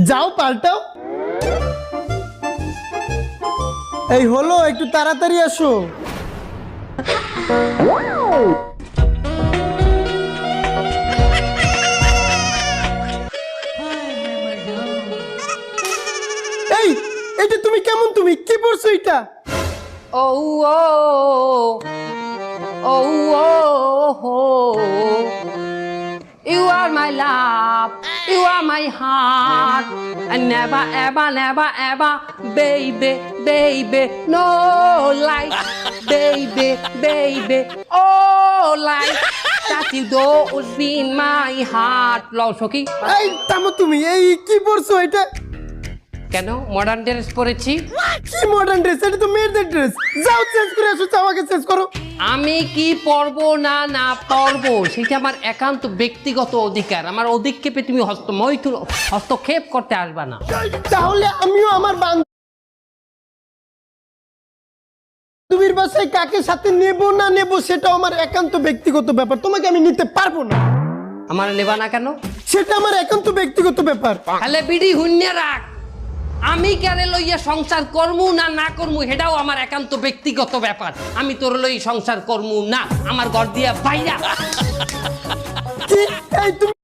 যাও পাল্টাও। এই হলো, একটু তাড়াতাড়ি আসো। এই এটা তুমি কেমন, তুমি কি পড়ছো এটা? Oh, oh, oh, oh, oh. You are my love, you are my heart, and never, ever, never, ever, baby, baby, no life, baby, baby, oh life, that you don't be in my heart. লও সখী, এই থামো তুমি, এই কি পড়ছো এটা? কেন মডার্ন ড্রেস পরেছি? কি মডার্ন ড্রেস? এটা তো মেয়েদের ড্রেস। যাও চেঞ্জ করে আসো, আমাকে চেঞ্জ করো। আমি কি পরবো না না পরবো সেটা আমার একান্ত ব্যক্তিগত অধিকার। আমার অধিক্ষেপে তুমি হস্তক্ষেপ করতে আসবা না। তাহলে আমিও আমার বান্ধবীর বাসায় কাকে সাথে নেব না নেব সেটা আমার একান্ত ব্যক্তিগত ব্যাপার, তোমাকে আমি নিতে পারবো না। আমার নেবা না কেন? সেটা আমার একান্ত ব্যক্তিগত ব্যাপার। তাহলে বিড়ি হুন্যে রাখ, আমি কেন লইয়া সংসার করমু না না করমু সেটাও আমার একান্ত ব্যক্তিগত ব্যাপার। আমি তোর লই সংসার করমু না, আমার ঘর দিয়া বাইরা। কি এই তুমি